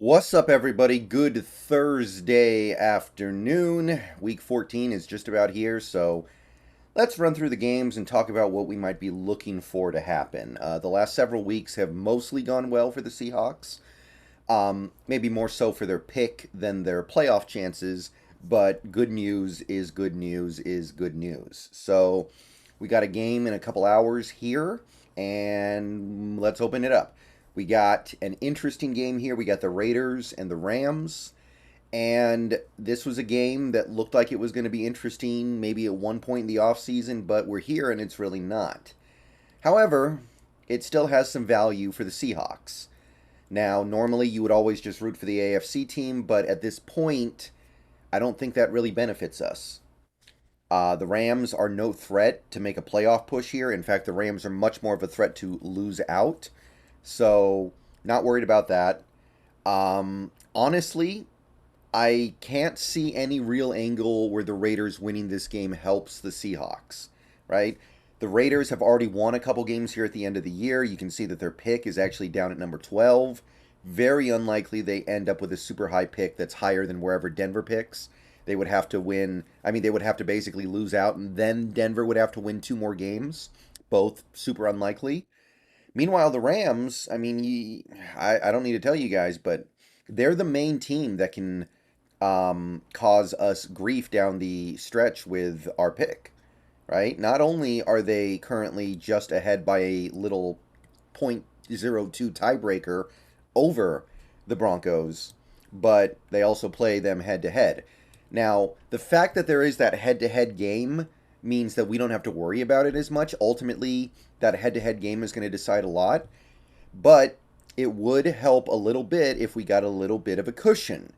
What's up, everybody? Good Thursday afternoon. Week 14 is just about here, so let's run through the games and talk about what we might be looking for to happen. The last several weeks have mostly gone well for the Seahawks, maybe more so for their pick than their playoff chances, but good news is good news is good news. So we got a game in a couple hours here, and let's open it up. We got an interesting game here. We got the Raiders and the Rams. And this was a game that looked like it was going to be interesting maybe at one point in the offseason, but we're here and it's really not. However, it still has some value for the Seahawks. Now, normally you would always just root for the AFC team, but at this point, I don't think that really benefits us. The Rams are no threat to make a playoff push here. In fact, the Rams are much more of a threat to lose out. So, not worried about that. Honestly, I can't see any real angle where the Raiders winning this game helps the Seahawks, right? The Raiders have already won a couple games here at the end of the year. You can see that their pick is actually down at number 12. Very unlikely they end up with a super high pick that's higher than wherever Denver picks. They would have to win. I mean, they would have to basically lose out, and then Denver would have to win two more games. Both super unlikely. Meanwhile, the Rams, I mean, I don't need to tell you guys, but they're the main team that can cause us grief down the stretch with our pick, right? Not only are they currently just ahead by a little .02 tiebreaker over the Broncos, but they also play them head to head. Now, the fact that there is that head to head game means that we don't have to worry about it as much. Ultimately, that head to head game is going to decide a lot, but it would help a little bit if we got a little bit of a cushion.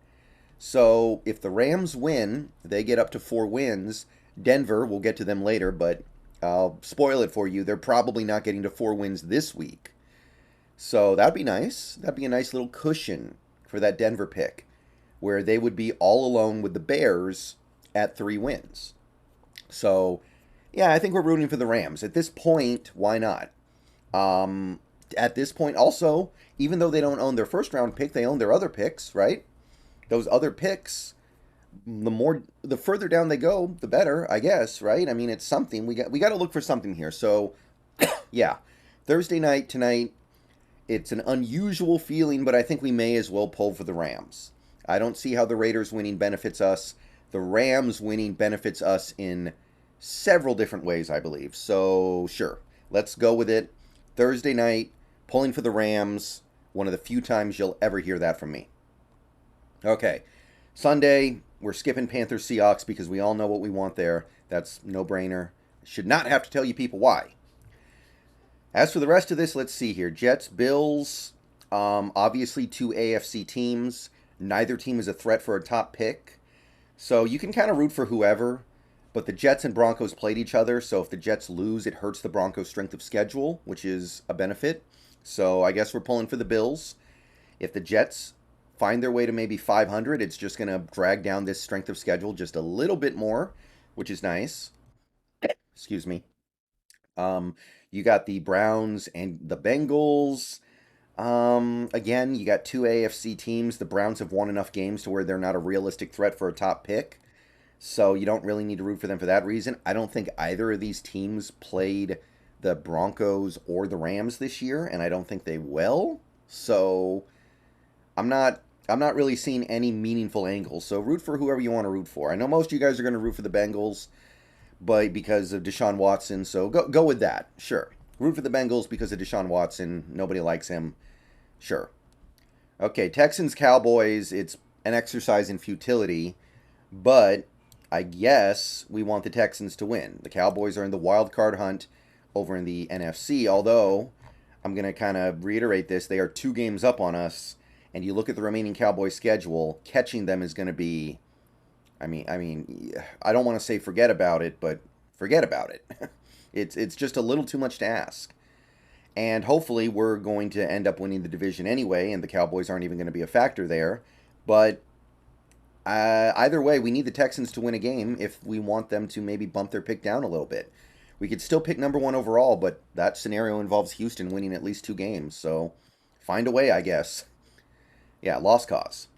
So if the Rams win, they get up to 4 wins. Denver, we'll get to them later, but I'll spoil it for you. They're probably not getting to 4 wins this week. So that'd be nice. That'd be a nice little cushion for that Denver pick, where they would be all alone with the Bears at 3 wins. So, yeah, I think we're rooting for the Rams. At this point, why not? At this point, also, even though they don't own their first round pick, they own their other picks, right? Those other picks, the further down they go, the better, I guess, right? I mean, it's something. We got to look for something here. So, yeah, Thursday night tonight. It's an unusual feeling, but I think we may as well pull for the Rams. I don't see how the Raiders winning benefits us. The Rams winning benefits us in several different ways, I believe. So, sure, let's go with it. Thursday night, pulling for the Rams. One of the few times you'll ever hear that from me. Okay, Sunday, we're skipping Panthers Seahawks because we all know what we want there. That's no brainer. Should not have to tell you people why. As for the rest of this, let's see here. Jets, Bills, obviously two AFC teams. Neither team is a threat for a top pick. So you can kind of root for whoever, but the Jets and Broncos played each other, so if the Jets lose, it hurts the Broncos' strength of schedule, which is a benefit. So I guess we're pulling for the Bills. If the Jets find their way to maybe 500, it's just going to drag down this strength of schedule just a little bit more, which is nice. Excuse me. Um, you got the Browns and the Bengals. Again, you got two AFC teams. The Browns have won enough games to where they're not a realistic threat for a top pick. So you don't really need to root for them for that reason. I don't think either of these teams played the Broncos or the Rams this year, and I don't think they will. So I'm not really seeing any meaningful angles. So root for whoever you want to root for. I know most of you guys are going to root for the Bengals, but because of Deshaun Watson, so go with that. Sure. Root for the Bengals because of Deshaun Watson. Nobody likes him. Sure. Okay, Texans Cowboys, it's an exercise in futility, but I guess we want the Texans to win. The Cowboys are in the wild card hunt over in the NFC, although I'm going to kind of reiterate this, they are 2 games up on us, and you look at the remaining Cowboys schedule, catching them is going to be I don't want to say forget about it, but forget about it. It's just a little too much to ask. And hopefully we're going to end up winning the division anyway, and the Cowboys aren't even going to be a factor there. But either way, we need the Texans to win a game if we want them to maybe bump their pick down a little bit. We could still pick number 1 overall, but that scenario involves Houston winning at least 2 games. So find a way, I guess. Yeah, lost cause.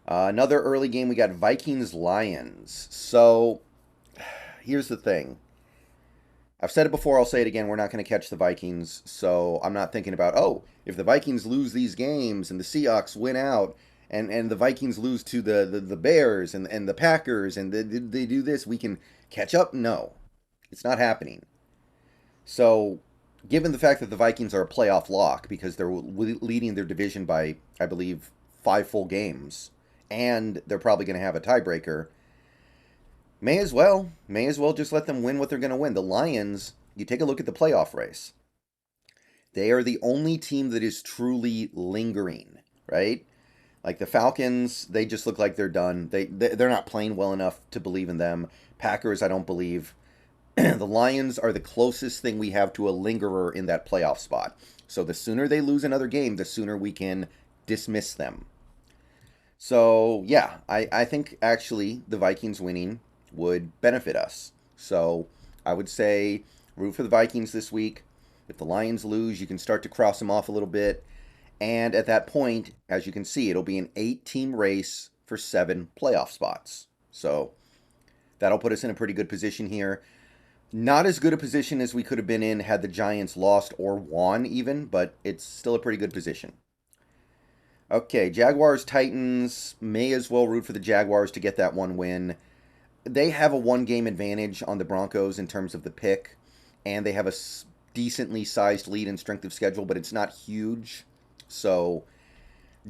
Another early game, we got Vikings-Lions. So, here's the thing. I've said it before, I'll say it again. We're not going to catch the Vikings, so I'm not thinking about, oh, if the Vikings lose these games and the Seahawks win out and the Vikings lose to the Bears and the Packers and they do this, we can catch up? No, it's not happening. So, given the fact that the Vikings are a playoff lock because they're leading their division by, I believe, 5 full games, and they're probably going to have a tiebreaker, may as well just let them win what they're going to win. The Lions, you take a look at the playoff race. They are the only team that is truly lingering, right? Like the Falcons, they just look like they're done. They're not playing well enough to believe in them. Packers, I don't believe. The Lions are the closest thing we have to a lingerer in that playoff spot. So the sooner they lose another game, the sooner we can dismiss them. So yeah, I think actually the Vikings winning would benefit us. So I would say root for the Vikings this week. If the Lions lose, you can start to cross them off a little bit. And at that point, as you can see, it'll be an 8-team race for 7 playoff spots. So that'll put us in a pretty good position here. Not as good a position as we could have been in had the Giants lost or won even, but it's still a pretty good position. Okay, Jaguars, Titans, may as well root for the Jaguars to get that one win. They have a 1 game advantage on the Broncos in terms of the pick, and they have a decently sized lead in strength of schedule, but it's not huge. So,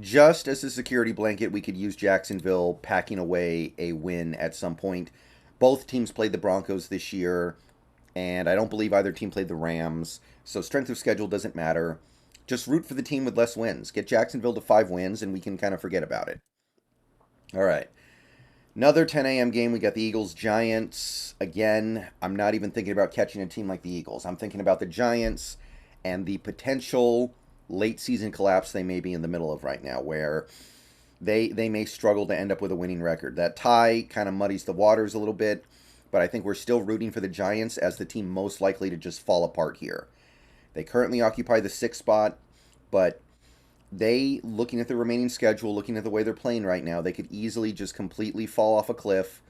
just as a security blanket, we could use Jacksonville packing away a win at some point. Both teams played the Broncos this year, and I don't believe either team played the Rams, so strength of schedule doesn't matter. Just root for the team with less wins. Get Jacksonville to 5 wins, and we can kind of forget about it. All right. Another 10 a.m. game. We got the Eagles Giants. Again, I'm not even thinking about catching a team like the Eagles. I'm thinking about the Giants and the potential late season collapse they may be in the middle of right now, where they may struggle to end up with a winning record. That tie kind of muddies the waters a little bit, but I think we're still rooting for the Giants as the team most likely to just fall apart here. They currently occupy the 6th spot, but they, looking at the remaining schedule, looking at the way they're playing right now, they could easily just completely fall off a cliff,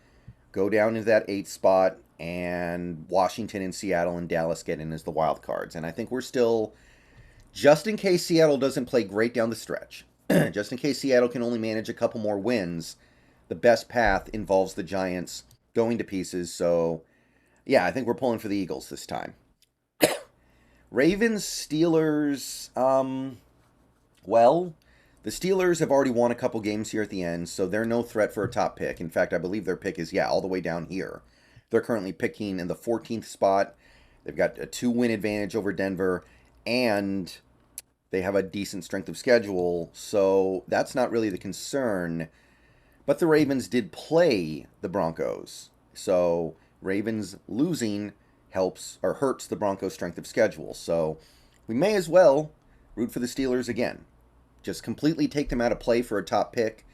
go down into that 8th spot, and Washington and Seattle and Dallas get in as the wild cards. And I think we're still, just in case Seattle doesn't play great down the stretch, just in case Seattle can only manage a couple more wins, the best path involves the Giants going to pieces. So, yeah, I think we're pulling for the Eagles this time. Ravens, Steelers, well, the Steelers have already won a couple games here at the end, so they're no threat for a top pick. In fact, I believe their pick is, all the way down here. They're currently picking in the 14th spot. They've got a 2-win advantage over Denver, and they have a decent strength of schedule, so that's not really the concern. But the Ravens did play the Broncos, so Ravens losing helps or hurts the Broncos' strength of schedule. So we may as well root for the Steelers again. Just completely take them out of play for a top pick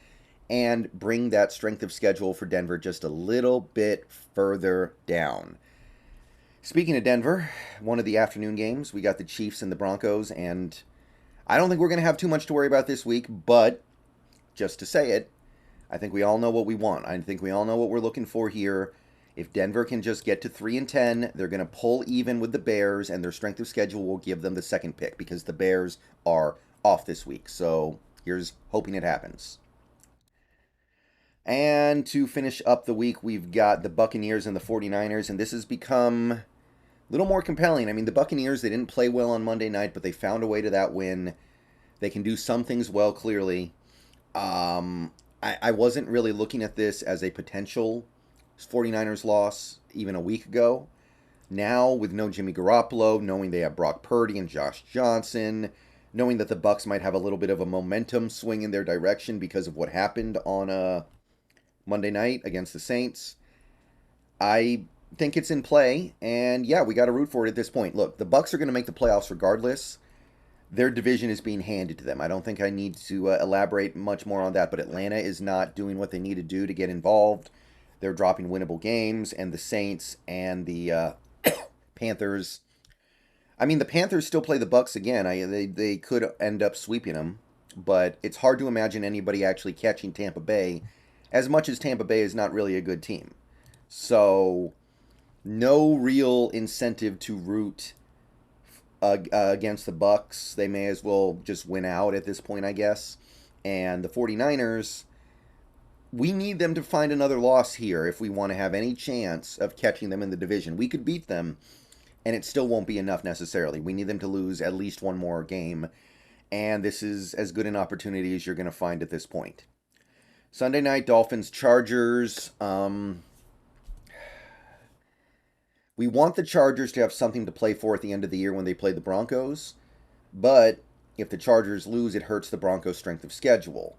and bring that strength of schedule for Denver just a little bit further down. Speaking of Denver, one of the afternoon games, we got the Chiefs and the Broncos, and I don't think we're going to have too much to worry about this week, but just to say it, I think we all know what we want. I think we all know what we're looking for here. If Denver can just get to 3-10, they're going to pull even with the Bears, and their strength of schedule will give them the second pick because the Bears are off this week. So here's hoping it happens. And to finish up the week, we've got the Buccaneers and the 49ers, and this has become a little more compelling. I mean, the Buccaneers, they didn't play well on Monday night, but they found a way to that win. They can do some things well, clearly. I wasn't really looking at this as a potential 49ers loss even a week ago. Now, with no Jimmy Garoppolo, knowing they have Brock Purdy and Josh Johnson, knowing that the Bucs might have a little bit of a momentum swing in their direction because of what happened on Monday night against the Saints, I think it's in play. And yeah, we got to root for it at this point. Look, the Bucs are going to make the playoffs regardless. Their division is being handed to them. I don't think I need to elaborate much more on that, but Atlanta is not doing what they need to do to get involved. They're dropping winnable games, and the Saints and the Panthers. I mean, the Panthers still play the Bucs again. They could end up sweeping them. but it's hard to imagine anybody actually catching Tampa Bay, as much as Tampa Bay is not really a good team. So, no real incentive to root against the Bucks. They may as well just win out at this point, I guess. And the 49ers, we need them to find another loss here if we want to have any chance of catching them in the division. We could beat them, and it still won't be enough necessarily. We need them to lose at least one more game, and this is as good an opportunity as you're going to find at this point. Sunday night, Dolphins Chargers. We want the Chargers to have something to play for at the end of the year when they play the Broncos, but if the Chargers lose, it hurts the Broncos' strength of schedule.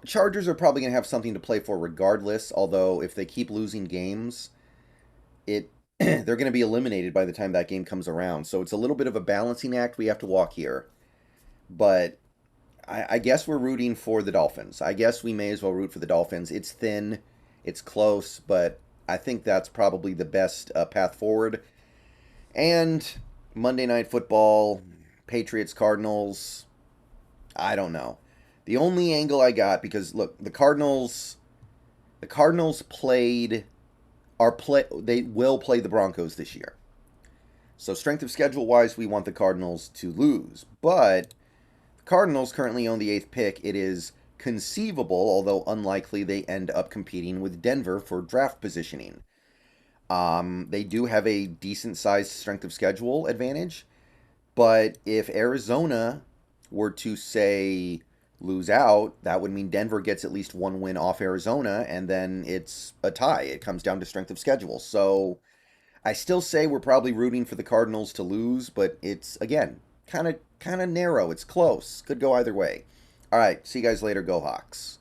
Chargers are probably going to have something to play for regardless, although if they keep losing games, they're going to be eliminated by the time that game comes around. So it's a little bit of a balancing act we have to walk here. But I guess we're rooting for the Dolphins. I guess we may as well root for the Dolphins. It's thin, it's close, but I think that's probably the best path forward. And Monday Night Football, Patriots, Cardinals, I don't know. The only angle I got, because look, the Cardinals they will play the Broncos this year. So strength of schedule wise, we want the Cardinals to lose. But the Cardinals currently own the 8th pick. It is conceivable, although unlikely, they end up competing with Denver for draft positioning. They do have a decent sized strength of schedule advantage. But if Arizona were to, say, lose out, that would mean Denver gets at least one win off Arizona, and then it's a tie. It comes down to strength of schedule. So I still say we're probably rooting for the Cardinals to lose, but it's, again, kind of narrow. It's close. Could go either way. All right, see you guys later. Go Hawks.